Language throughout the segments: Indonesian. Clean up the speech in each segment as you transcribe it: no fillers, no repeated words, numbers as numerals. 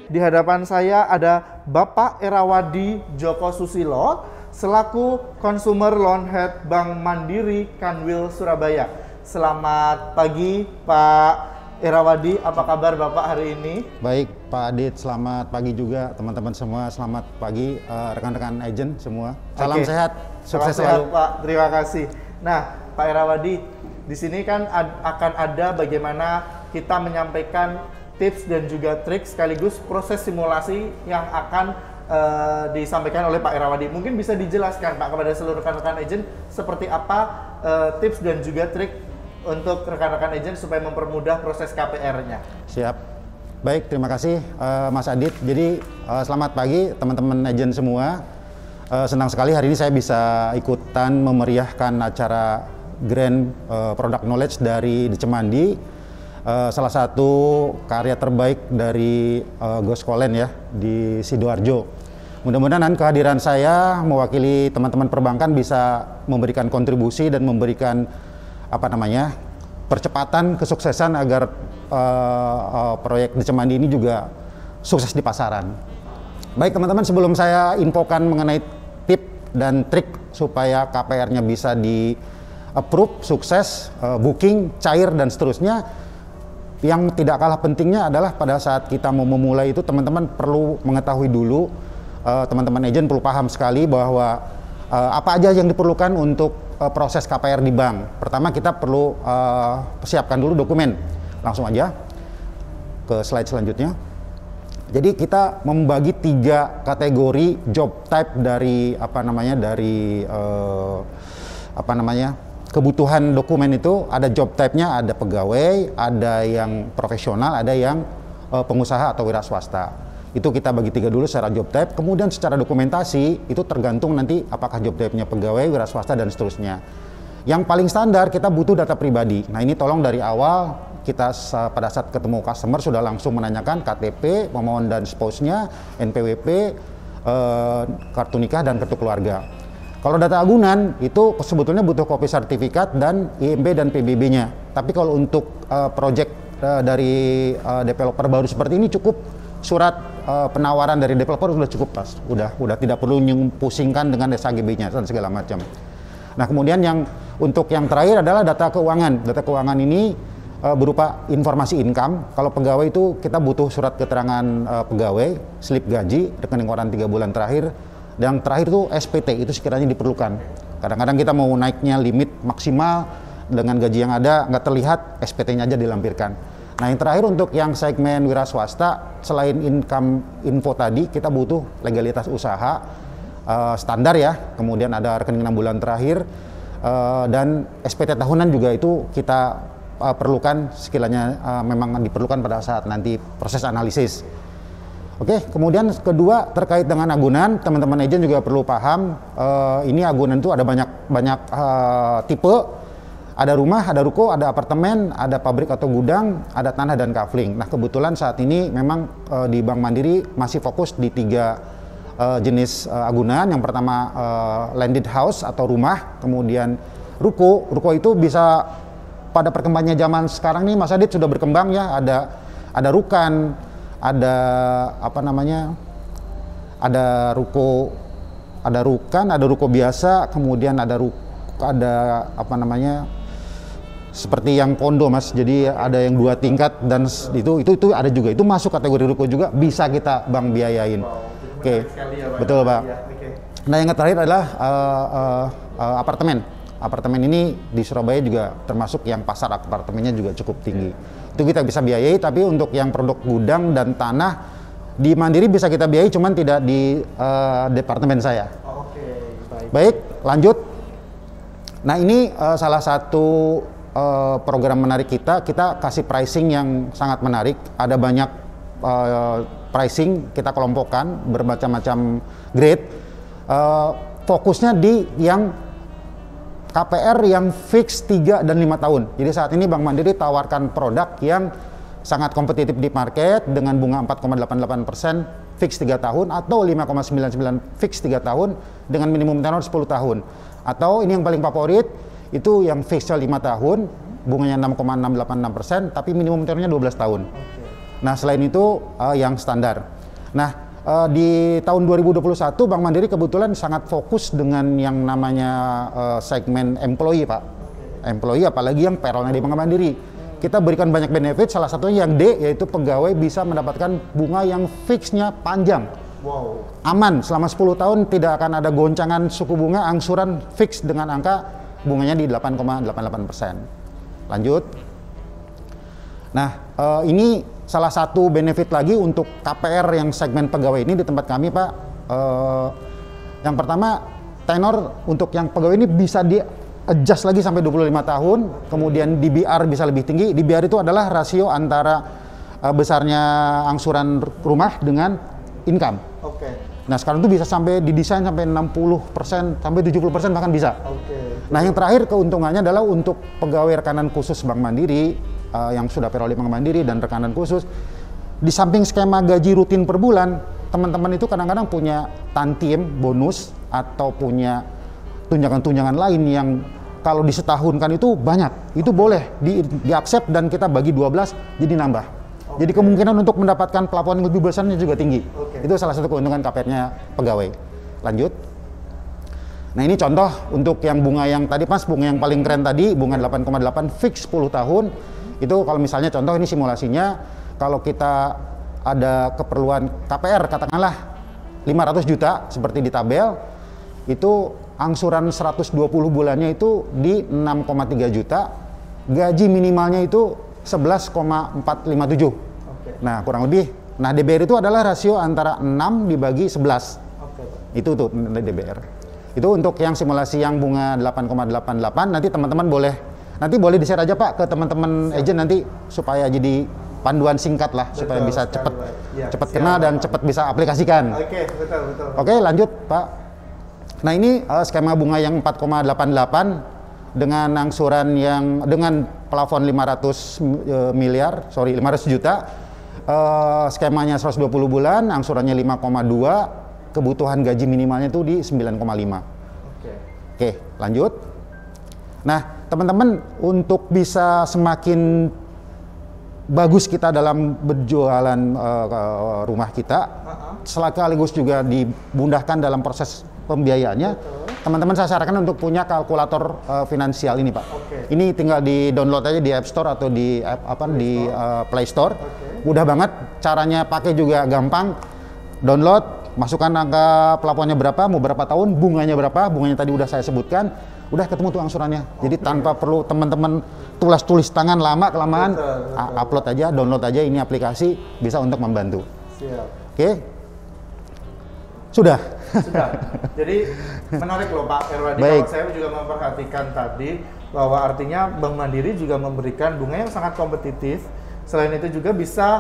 Di hadapan saya ada Bapak Erawadi Joko Susilo selaku Consumer Loan Head Bank Mandiri Kanwil Surabaya. Selamat pagi Pak Erawadi, apa kabar Bapak hari ini? Baik Pak Adit, selamat pagi juga teman-teman semua. Selamat pagi rekan-rekan agent semua. Salam sehat, sukses sehat, selalu. Pak, terima kasih. Nah, Pak Erawadi, di sini kan akan ada bagaimana kita menyampaikan tips dan juga trik sekaligus proses simulasi yang akan disampaikan oleh Pak Erawadi. Mungkin bisa dijelaskan Pak kepada seluruh rekan-rekan agent seperti apa tips dan juga trik untuk rekan-rekan agent supaya mempermudah proses KPR-nya. Siap. Baik, terima kasih Mas Adit. Jadi selamat pagi teman-teman agent semua. Senang sekali hari ini saya bisa ikutan memeriahkan acara Grand Product Knowledge dari Decemandi. Salah satu karya terbaik dari Goskolen ya di Sidoarjo. Mudah-mudahan kehadiran saya mewakili teman-teman perbankan bisa memberikan kontribusi dan memberikan percepatan kesuksesan agar proyek Decemandi ini juga sukses di pasaran. Baik teman-teman, sebelum saya infokan mengenai tip dan trik supaya KPR-nya bisa di approve, sukses, booking, cair dan seterusnya, yang tidak kalah pentingnya adalah pada saat kita mau memulai itu teman-teman perlu mengetahui dulu, teman-teman agent perlu paham sekali bahwa apa aja yang diperlukan untuk proses KPR di bank. Pertama kita perlu persiapkan dulu dokumen. Langsung aja ke slide selanjutnya. Jadi kita membagi 3 kategori job type dari kebutuhan dokumen itu. Ada job type-nya, ada pegawai, ada yang profesional, ada yang pengusaha atau wira swasta. Itu kita bagi 3 dulu secara job type, kemudian secara dokumentasi itu tergantung nanti apakah job type-nya pegawai, wira swasta dan seterusnya. Yang paling standar kita butuh data pribadi. Nah ini tolong dari awal kita pada saat ketemu customer sudah langsung menanyakan KTP, pemohon dan spouse-nya, NPWP, kartu nikah dan kartu keluarga. Kalau data agunan itu sebetulnya butuh kopi sertifikat dan IMB dan PBB-nya. Tapi kalau untuk project dari developer baru seperti ini cukup surat penawaran dari developer sudah cukup pas, udah tidak perlu pusingkan dengan SAGB-nya dan segala macam. Nah kemudian untuk yang terakhir adalah data keuangan. Data keuangan ini berupa informasi income. Kalau pegawai itu kita butuh surat keterangan pegawai, slip gaji, rekening koran 3 bulan terakhir. Dan yang terakhir itu SPT, itu sekiranya diperlukan. Kadang-kadang kita mau naiknya limit maksimal dengan gaji yang ada nggak terlihat, SPT-nya aja dilampirkan. Nah yang terakhir untuk yang segmen wira swasta, selain income info tadi, kita butuh legalitas usaha standar ya, kemudian ada rekening 6 bulan terakhir, dan SPT tahunan juga itu kita perlukan sekiranya memang diperlukan pada saat nanti proses analisis. Oke, kemudian kedua terkait dengan agunan, teman-teman agent juga perlu paham, ini agunan itu ada banyak tipe. Ada rumah, ada ruko, ada apartemen, ada pabrik atau gudang, ada tanah dan kafling. Nah kebetulan saat ini memang di Bank Mandiri masih fokus di 3 jenis agunan. Yang pertama landed house atau rumah, kemudian ruko. Ruko itu bisa pada perkembangannya zaman sekarang nih Mas Adit sudah berkembang ya. Ada rukan, ada ruko biasa, kemudian ada seperti yang kondo Mas, jadi ada yang 2 tingkat dan itu ada juga, itu masuk kategori ruko juga, bisa kita bank biayain. Oke, betul Pak. Nah yang terakhir adalah apartemen. Apartemen ini di Surabaya juga termasuk yang pasar apartemennya juga cukup tinggi. Itu kita bisa biayai, tapi untuk yang produk gudang dan tanah di Mandiri bisa kita biayai, cuman tidak di departemen saya. Baik, lanjut. Nah ini salah satu program menarik kita kasih pricing yang sangat menarik. Ada banyak pricing kita kelompokkan bermacam-macam grade. Fokusnya di yang KPR yang fix 3 dan 5 tahun. Jadi saat ini Bank Mandiri tawarkan produk yang sangat kompetitif di market dengan bunga 4,88% fix 3 tahun atau 5,99 fix 3 tahun dengan minimum tenor 10 tahun. Atau ini yang paling favorit, itu yang fixnya 5 tahun, bunganya 6,686% tapi minimum tenornya 12 tahun. Nah selain itu yang standar. Nah, di tahun 2021 Bank Mandiri kebetulan sangat fokus dengan yang namanya segmen employee, Pak. Employee, apalagi yang payroll-nya di Bank Mandiri. Kita berikan banyak benefit, salah satunya yang D, yaitu pegawai bisa mendapatkan bunga yang fixnya panjang. Wow. Aman, selama 10 tahun tidak akan ada goncangan suku bunga, angsuran fix dengan angka bunganya di 8,88%. Lanjut. Nah, ini salah satu benefit lagi untuk KPR yang segmen pegawai ini di tempat kami, Pak. Yang pertama, tenor untuk yang pegawai ini bisa di-adjust lagi sampai 25 tahun, kemudian DBR bisa lebih tinggi. DBR itu adalah rasio antara besarnya angsuran rumah dengan income. Oke. Nah, sekarang itu bisa sampai didesain sampai 60%, sampai 70% bahkan bisa. Oke. Nah, yang terakhir keuntungannya adalah untuk pegawai rekanan khusus Bank Mandiri, yang sudah payroll di Bank Mandiri dan rekanan khusus, di samping skema gaji rutin per bulan, teman-teman itu kadang-kadang punya tantiem, bonus, atau punya tunjangan-tunjangan lain yang kalau disetahunkan itu banyak. Itu boleh di-accept dan kita bagi 12 jadi nambah. Jadi kemungkinan untuk mendapatkan pelaporan yang lebih besarnya juga tinggi. Itu salah satu keuntungan KPR-nya pegawai. Lanjut. Nah, ini contoh untuk yang bunga yang tadi, Mas, bunga yang paling keren tadi, bunga 8,8 fix 10 tahun. Itu kalau misalnya contoh ini simulasinya, kalau kita ada keperluan KPR katakanlah 500 juta seperti di tabel, itu angsuran 120 bulannya itu di 6,3 juta, gaji minimalnya itu 11,457. Nah, kurang lebih. Nah, DBR itu adalah rasio antara 6 dibagi 11. Itu tuh DBR. Itu untuk yang simulasi yang bunga 8,88. Nanti teman-teman boleh di-share aja, Pak, ke teman-teman agent nanti supaya jadi panduan singkat lah. Betul, supaya bisa cepat kenal dan cepat bisa aplikasikan. Oke, betul. Oke, lanjut, Pak. Nah, ini skema bunga yang 4,88 dengan angsuran yang dengan plafon 500 juta. Skemanya 120 bulan, angsurannya 5,2, kebutuhan gaji minimalnya itu di 9,5. Oke, lanjut. Nah, teman-teman, untuk bisa semakin bagus kita dalam berjualan rumah kita, sekaligus juga dimudahkan dalam proses pembiayaannya, teman-teman saya sarankan untuk punya kalkulator finansial ini, Pak. Ini tinggal di download aja di App Store atau di Play Store. Mudah banget, caranya pakai juga gampang. Download, masukkan angka plafonnya berapa, mau berapa tahun, bunganya berapa, bunganya tadi udah saya sebutkan, udah ketemu tuh angsurannya. Jadi tanpa perlu teman-teman tulis tangan lama kelamaan, upload aja, download aja, ini aplikasi bisa untuk membantu. Siap. Oke. Sudah. Jadi menarik loh, Pak Erwadi. Baik. Kalau saya juga memperhatikan tadi bahwa artinya Bank Mandiri juga memberikan bunga yang sangat kompetitif. Selain itu juga bisa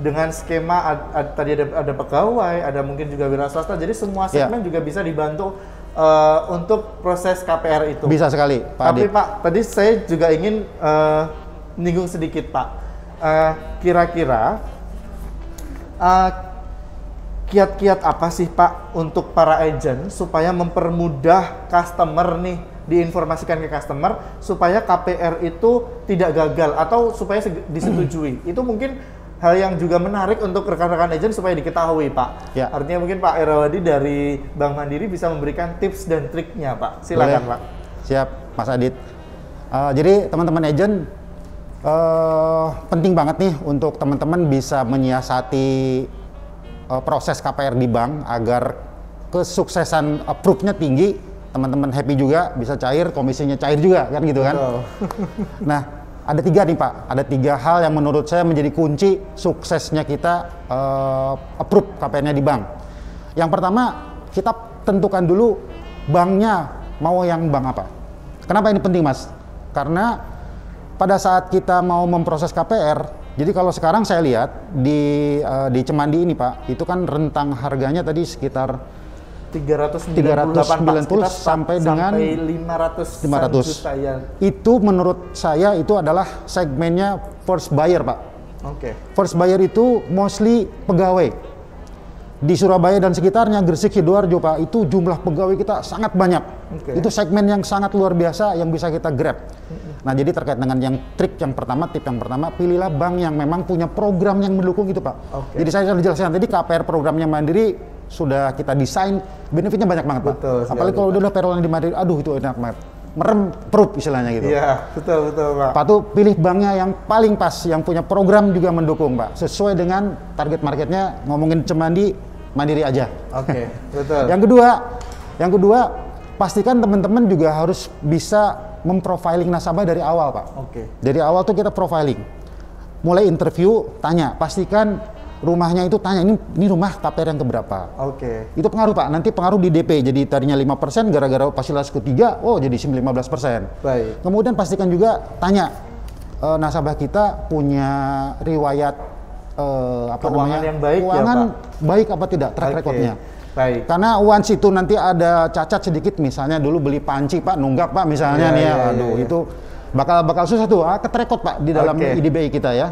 dengan skema tadi ada pegawai, ada mungkin juga wira swasta. Jadi semua segmen juga bisa dibantu untuk proses KPR itu. Bisa sekali, Pak Tapi Adit. Pak, tadi saya juga ingin menyinggung sedikit, Pak. Kira-kira kiat-kiat apa sih, Pak, untuk para agent supaya mempermudah customer nih, diinformasikan ke customer supaya KPR itu tidak gagal atau supaya disetujui. Itu mungkin hal yang juga menarik untuk rekan-rekan agent supaya diketahui, Pak. Ya. Artinya mungkin Pak Erwadi dari Bank Mandiri bisa memberikan tips dan triknya, Pak. Silakan, Boleh. Pak. Siap, Mas Adit. Jadi teman-teman agent, penting banget nih untuk teman-teman bisa menyiasati proses KPR di bank agar kesuksesan approve-nya tinggi, teman-teman happy juga, bisa cair, komisinya cair juga, kan gitu kan. Nah, ada 3 nih, Pak, ada 3 hal yang menurut saya menjadi kunci suksesnya kita approve KPR-nya di bank. Yang pertama, kita tentukan dulu banknya mau yang bank apa. Kenapa ini penting, Mas? Karena pada saat kita mau memproses KPR, jadi kalau sekarang saya lihat di Cemandi ini, Pak, itu kan rentang harganya tadi sekitar 390 sampai dengan 500 juta ya. Itu menurut saya itu adalah segmennya first buyer, Pak. First buyer itu mostly pegawai. Di Surabaya dan sekitarnya, Gresik, Sidoarjo, Pak, itu jumlah pegawai kita sangat banyak. Itu segmen yang sangat luar biasa yang bisa kita grab. Nah, jadi terkait dengan yang tip yang pertama, pilihlah bank yang memang punya program yang mendukung itu, Pak. Jadi saya sudah jelaskan tadi KPR programnya Mandiri sudah kita desain, benefitnya banyak banget, Pak. Betul, apalagi kalau udah payroll yang di Mandiri, aduh itu enak banget. Merem perut istilahnya gitu. Iya, betul Pak. Pak tuh pilih banknya yang paling pas, yang punya program juga mendukung, Pak. Sesuai dengan target marketnya, ngomongin Cemandi, Mandiri aja. Oke, betul. Yang kedua, pastikan teman-teman juga harus bisa memprofiling nasabah dari awal, Pak. Oke. Dari awal tuh kita profiling. Mulai interview, tanya, pastikan rumahnya itu tanya, ini rumah KPR yang keberapa? Oke. Itu pengaruh, Pak. Nanti pengaruh di DP. Jadi tadinya 5%, gara-gara fasilitas ketiga, oh jadi 15%. Baik. Kemudian pastikan juga tanya, nasabah kita punya riwayat Keuangan yang baik ya, keuangan Pak? baik apa tidak, track recordnya. Baik. Karena once itu nanti ada cacat sedikit, misalnya dulu beli panci, Pak, nunggak, Pak, misalnya nih ya, aduh itu bakal susah tuh, keterekod, Pak, di dalam IDBI kita ya.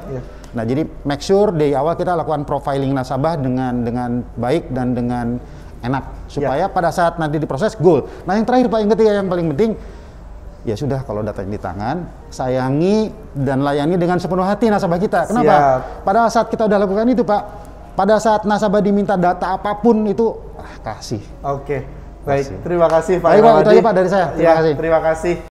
Nah, jadi make sure dari awal kita lakukan profiling nasabah dengan baik dan dengan enak supaya pada saat nanti diproses goal. Nah, yang terakhir, Pak, yang ketiga yang paling penting, ya sudah kalau datanya di tangan, sayangi dan layani dengan sepenuh hati nasabah kita. Kenapa? Pada saat kita udah lakukan itu, Pak, pada saat nasabah diminta data apapun itu kasih. Oke. Baik, terima kasih Pak Baik, Pak, itu Rawadi. aja, Pak, dari saya. Terima kasih. Terima kasih.